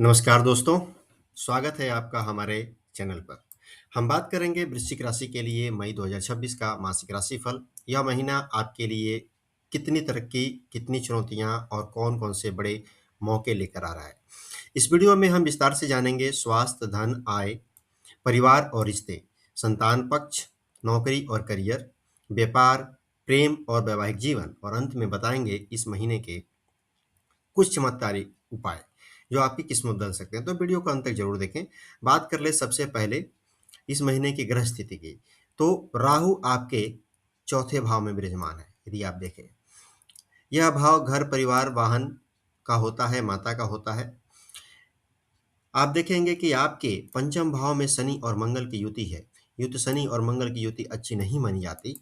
नमस्कार दोस्तों, स्वागत है आपका हमारे चैनल पर। हम बात करेंगे वृश्चिक राशि के लिए मई 2026 का मासिक राशिफल। यह महीना आपके लिए कितनी तरक्की, कितनी चुनौतियां और कौन-कौन से बड़े मौके लेकर आ रहा है। इस वीडियो में हम विस्तार से जानेंगे स्वास्थ्य, धन, आय, परिवार और रिश्ते, संतान पक्ष, नौकरी और करियर, व्यापार, प्रेम और वैवाहिक जीवन और अंत में बताएंगे इस महीने के कुछ चमत्कारी उपाय जो आपकी किस्मत बदल सकते हैं। तो वीडियो को अंत तक जरूर देखें। बात कर ले सबसे पहले इस महीने की ग्रह स्थिति की। तो राहु आपके चौथे भाव में विराजमान है। यदि आप देखें, यह भाव घर, परिवार, वाहन का होता है, माता का होता है। आप देखेंगे कि आपके पंचम भाव में शनि और मंगल की युति है। युति शनि और मंगल की युति अच्छी नहीं मानी जाती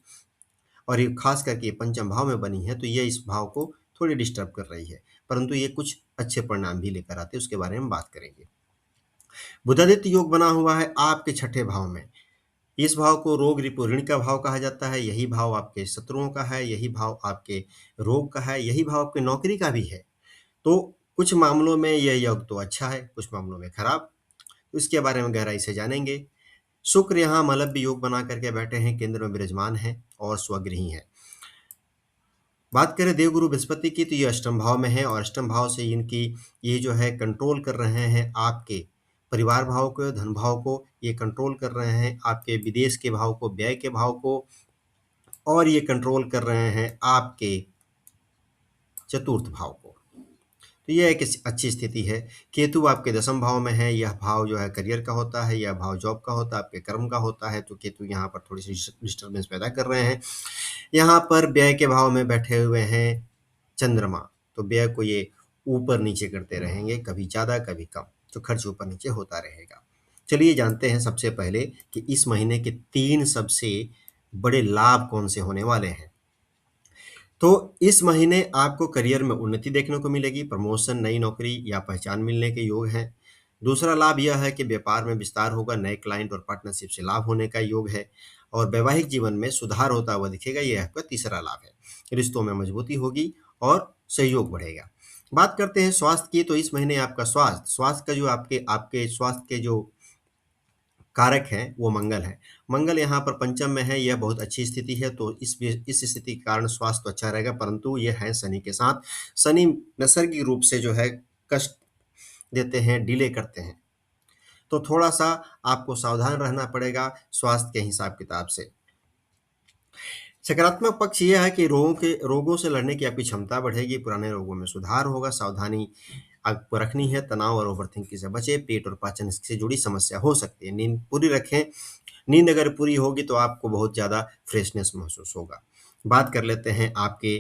और ये खास करके पंचम भाव में बनी है, तो ये इस भाव को थोड़ी डिस्टर्ब कर रही है, परंतु ये कुछ अच्छे परिणाम भी लेकर आते हैं, उसके बारे में बात करेंगे। बुधादित्य योग बना हुआ है आपके छठे भाव में। इस भाव को रोग रिपु ऋण का भाव कहा जाता है। यही भाव आपके शत्रुओं का है, यही भाव आपके रोग का है, यही भाव आपके नौकरी का भी है। तो कुछ मामलों में यह योग तो अच्छा है, कुछ मामलों में खराब। इसके बारे में गहराई से जानेंगे। शुक्र यहाँ मलब्य योग बना करके बैठे हैं, केंद्र में विराजमान है और स्वगृही है। बात करें देवगुरु बृहस्पति की, तो ये अष्टम भाव में है और अष्टम भाव से इनकी ये जो है कंट्रोल कर रहे हैं आपके परिवार भाव को, धन भाव को ये कंट्रोल कर रहे हैं, आपके विदेश के भाव को, व्यय के भाव को, और ये कंट्रोल कर रहे हैं आपके चतुर्थ भाव को। तो यह एक अच्छी स्थिति है। केतु आपके दसम भाव में है। यह भाव जो है करियर का होता है, यह भाव जॉब का होता है, आपके कर्म का होता है। तो केतु यहाँ पर थोड़ी सी डिस्टर्बेंस पैदा कर रहे हैं। यहाँ पर व्यय के भाव में बैठे हुए हैं चंद्रमा, तो व्यय को ये ऊपर नीचे करते रहेंगे, कभी ज़्यादा कभी कम, तो खर्च ऊपर नीचे होता रहेगा। चलिए जानते हैं सबसे पहले कि इस महीने के 3 सबसे बड़े लाभ कौन से होने वाले हैं। तो इस महीने आपको करियर में उन्नति देखने को मिलेगी, प्रमोशन, नई नौकरी या पहचान मिलने के योग हैं। दूसरा लाभ यह है कि व्यापार में विस्तार होगा, नए क्लाइंट और पार्टनरशिप से लाभ होने का योग है और वैवाहिक जीवन में सुधार होता हुआ दिखेगा, यह आपका तीसरा लाभ है। रिश्तों में मजबूती होगी और सहयोग बढ़ेगा। बात करते हैं स्वास्थ्य की, तो इस महीने आपका स्वास्थ्य का जो आपके आपके स्वास्थ्य के जो कारक है वो मंगल है। मंगल यहाँ पर पंचम में है, यह बहुत अच्छी स्थिति है, तो इस स्थिति के कारण स्वास्थ्य तो अच्छा रहेगा, परंतु यह है शनि के साथ। शनि नैसर्गिक रूप से जो है कष्ट देते हैं, डिले करते हैं, तो थोड़ा सा आपको सावधान रहना पड़ेगा स्वास्थ्य के हिसाब किताब से। सकारात्मक पक्ष यह है कि रोगों से लड़ने की आपकी क्षमता बढ़ेगी, पुराने रोगों में सुधार होगा, सावधानी आपको रखनी है, तनाव और ओवरथिंकिंग से बचें, पेट और पाचन से जुड़ी समस्या हो सकती है, नींद पूरी रखें। नींद अगर पूरी होगी तो आपको बहुत ज़्यादा फ्रेशनेस महसूस होगा। बात कर लेते हैं आपके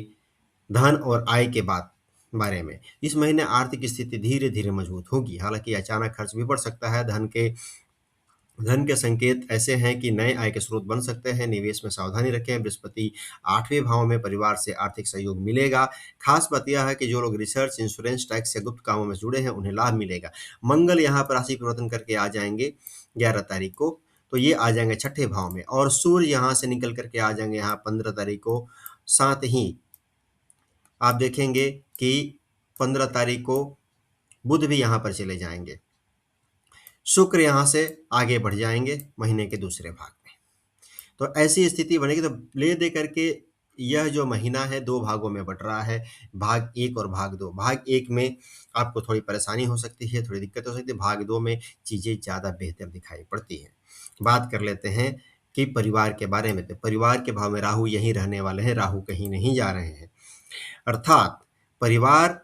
धन और आय के बारे में। इस महीने आर्थिक स्थिति धीरे-धीरे मजबूत होगी, हालाँकि अचानक खर्च भी बढ़ सकता है। धन के संकेत ऐसे हैं कि नए आय के स्रोत बन सकते हैं, निवेश में सावधानी रखें। बृहस्पति 8वें भाव में, परिवार से आर्थिक सहयोग मिलेगा। खास बात यह है कि जो लोग रिसर्च, इंश्योरेंस, टैक्स या गुप्त कामों में जुड़े हैं उन्हें लाभ मिलेगा। मंगल यहाँ पर राशि परिवर्तन करके आ जाएंगे 11 तारीख को, तो ये आ जाएंगे छठे भाव में और सूर्य यहाँ से निकल करके आ जाएंगे यहाँ 15 तारीख को। साथ ही आप देखेंगे कि 15 तारीख को बुध भी यहाँ पर चले जाएंगे। शुक्र यहाँ से आगे बढ़ जाएंगे महीने के दूसरे भाग में। तो ऐसी स्थिति बनेगी, तो ले दे करके यह जो महीना है 2 भागों में बँट रहा है, भाग 1 और भाग 2। भाग 1 में आपको थोड़ी परेशानी हो सकती है, थोड़ी दिक्कत हो सकती है, भाग 2 में चीज़ें ज़्यादा बेहतर दिखाई पड़ती हैं। बात कर लेते हैं कि परिवार के बारे में, तो परिवार के भाव में राहु यहीं रहने वाले हैं, राहु कहीं नहीं जा रहे हैं। अर्थात परिवार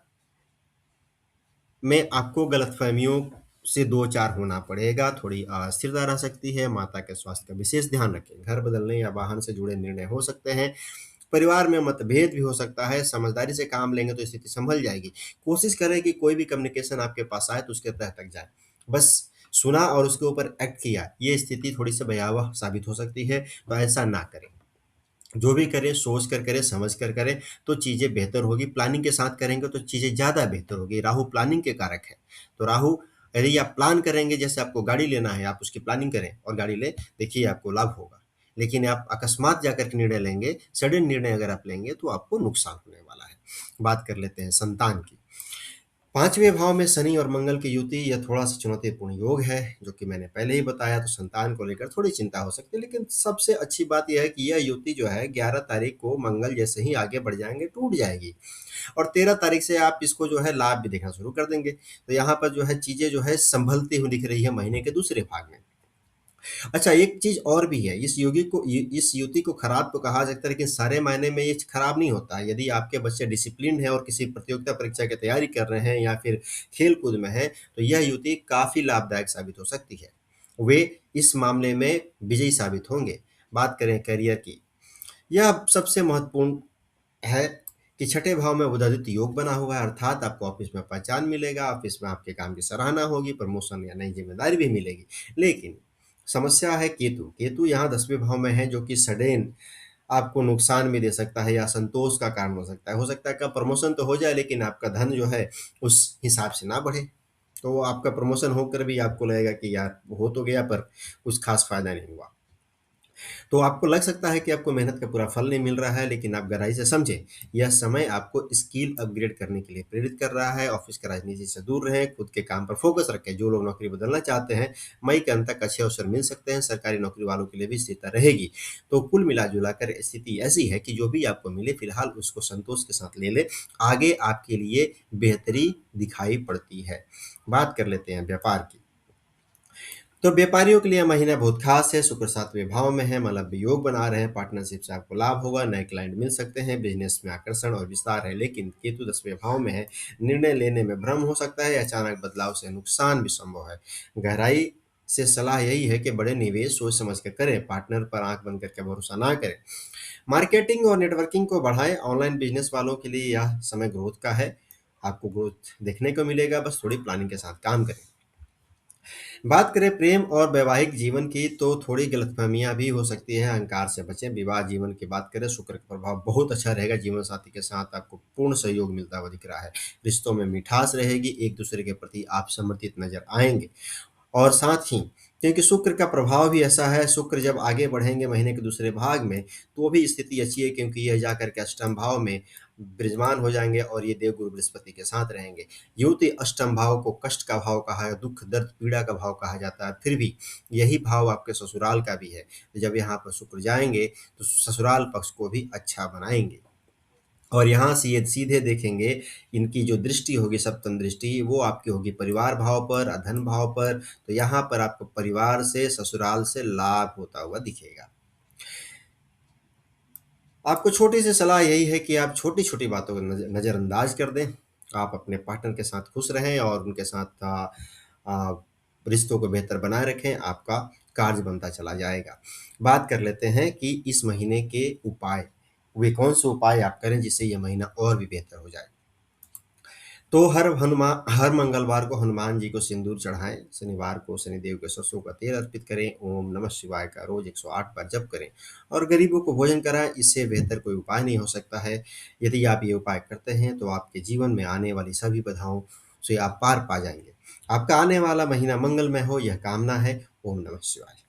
में आपको गलतफ़हमियों से 2-4 होना पड़ेगा, थोड़ी अस्थिरता रह सकती है, माता के स्वास्थ्य का विशेष ध्यान रखें, घर बदलने या वाहन से जुड़े निर्णय हो सकते हैं, परिवार में मतभेद भी हो सकता है, समझदारी से काम लेंगे तो स्थिति संभल जाएगी। कोशिश करें कि कोई भी कम्युनिकेशन आपके पास आए तो उसके तह तक जाए, बस सुना और उसके ऊपर एक्ट किया, ये स्थिति थोड़ी-सी भयावह साबित हो सकती है, तो ऐसा ना करें। जो भी करें सोच कर करें, समझ कर करें, तो चीज़ें बेहतर होगी। प्लानिंग के साथ करेंगे तो चीज़ें ज़्यादा बेहतर होगी। राहु प्लानिंग के कारक है, तो राहु यदि आप प्लान करेंगे, जैसे आपको गाड़ी लेना है, आप उसकी प्लानिंग करें और गाड़ी लें, देखिए आपको लाभ होगा। लेकिन आप अकस्मात जाकर के निर्णय लेंगे, सडन निर्णय अगर आप लेंगे तो आपको नुकसान होने वाला है। बात कर लेते हैं संतान की। पाँचवें भाव में शनि और मंगल की युति यह थोड़ा-सा चुनौतीपूर्ण योग है, जो कि मैंने पहले ही बताया, तो संतान को लेकर थोड़ी चिंता हो सकती है। लेकिन सबसे अच्छी बात यह है कि यह युति जो है 11 तारीख को मंगल जैसे ही आगे बढ़ जाएँगे, टूट जाएगी और 13 तारीख से आप इसको जो है लाभ भी देखना शुरू कर देंगे। तो यहाँ पर जो है चीज़ें जो है सँभलती हुई दिख रही है महीने के दूसरे भाग में। अच्छा, एक चीज़ और भी है, इस युति को खराब तो कहा सकता है, लेकिन सारे मायने में ये खराब नहीं होता है। यदि आपके बच्चे डिसिप्लिन्ड हैं और किसी प्रतियोगिता परीक्षा की तैयारी कर रहे हैं या फिर खेल-कूद में हैं, तो यह युति काफ़ी लाभदायक साबित हो सकती है। वे इस मामले में विजयी साबित होंगे। बात करें करियर की, यह सबसे महत्वपूर्ण है कि छठे भाव में बुधादित्य योग बना हुआ है, अर्थात आपको ऑफिस में पहचान मिलेगा, ऑफिस में आपके काम की सराहना होगी, प्रमोशन या नई जिम्मेदारी भी मिलेगी। लेकिन समस्या है केतु। केतु यहाँ 10वें भाव में है, जो कि सडेन आपको नुकसान भी दे सकता है या असंतोष का कारण हो सकता है। हो सकता है कि प्रमोशन तो हो जाए, लेकिन आपका धन जो है उस हिसाब से ना बढ़े। तो आपका प्रमोशन होकर भी आपको लगेगा कि यार हो तो गया, पर कुछ खास फायदा नहीं हुआ। तो आपको लग सकता है कि आपको मेहनत का पूरा फल नहीं मिल रहा है, लेकिन आप गहराई से समझें, यह समय आपको स्किल अपग्रेड करने के लिए प्रेरित कर रहा है। ऑफिस की राजनीति से दूर रहें, खुद के काम पर फोकस रखें। जो लोग नौकरी बदलना चाहते हैं, मई के अंत तक अच्छे अवसर मिल सकते हैं। सरकारी नौकरी वालों के लिए भी स्थिरता रहेगी। तो कुल मिला-जुला कर स्थिति ऐसी है कि जो भी आपको मिले फिलहाल उसको संतोष के साथ ले लें। आगे आपके लिए बेहतरी दिखाई पड़ती है। बात कर लेते हैं व्यापार की। तो व्यापारियों के लिए यह महीना बहुत खास है। शुक्र 7वें भाव में है, मतलब योग बना रहे हैं, पार्टनरशिप से आपको लाभ होगा, नए क्लाइंट मिल सकते हैं, बिजनेस में आकर्षण और विस्तार है। लेकिन केतु 10वें भाव में है, निर्णय लेने में भ्रम हो सकता है, अचानक बदलाव से नुकसान भी संभव है। गहराई से सलाह यही है कि बड़े निवेश सोच समझ कर करें, पार्टनर पर आंख बंद करके भरोसा ना करें। मार्केटिंग और नेटवर्किंग को बढ़ाएं, ऑनलाइन बिजनेस वालों के लिए यह समय ग्रोथ का है। आपको ग्रोथ देखने को मिलेगा, बस थोड़ी प्लानिंग के साथ काम करें। बात करें प्रेम और वैवाहिक जीवन की, तो थोड़ी गलतफहमियां भी हो सकती हैं, अहंकार से बचें। विवाह जीवन की बात करें, शुक्र का प्रभाव बहुत अच्छा रहेगा, जीवन साथी के साथ आपको पूर्ण सहयोग मिलता हुआ दिख रहा है। रिश्तों में मिठास रहेगी, एक दूसरे के प्रति आप समर्पित नजर आएंगे। और साथ ही क्योंकि शुक्र का प्रभाव भी ऐसा है, शुक्र जब आगे बढ़ेंगे महीने के दूसरे भाग में, तो भी स्थिति अच्छी है, क्योंकि यह जाकर के अष्टम भाव में विराजमान हो जाएंगे और ये देवगुरु बृहस्पति के साथ रहेंगे। युति अष्टम भाव को कष्ट का भाव कहा है, दुख दर्द पीड़ा का भाव कहा जाता है, फिर भी यही भाव आपके ससुराल का भी है। तो जब यहाँ पर शुक्र जाएंगे तो ससुराल पक्ष को भी अच्छा बनाएंगे। और यहाँ से ये सीधे देखेंगे, इनकी जो दृष्टि होगी सप्तम दृष्टि, वो आपकी होगी परिवार भाव पर, धन भाव पर। तो यहाँ पर आपको परिवार से, ससुराल से लाभ होता हुआ दिखेगा। आपको छोटी सी सलाह यही है कि आप छोटी छोटी बातों को नज़रअंदाज कर दें। आप अपने पार्टनर के साथ खुश रहें और उनके साथ आ, रिश्तों को बेहतर बनाए रखें, आपका कार्य बनता चला जाएगा। बात कर लेते हैं कि इस महीने के उपाय, वे कौन से उपाय आप करें जिससे यह महीना और भी बेहतर हो जाए। तो हर मंगलवार को हनुमान जी को सिंदूर चढ़ाएं, शनिवार को शनिदेव के सरसों का तेल अर्पित करें, ओम नमः शिवाय का रोज 108 बार जप करें और गरीबों को भोजन कराएं। इससे बेहतर कोई उपाय नहीं हो सकता है। यदि आप ये उपाय करते हैं तो आपके जीवन में आने वाली सभी बाधाओं से आप पार पा जाएंगे। आपका आने वाला महीना मंगलमय हो, यह कामना है। ओम नमः शिवाय।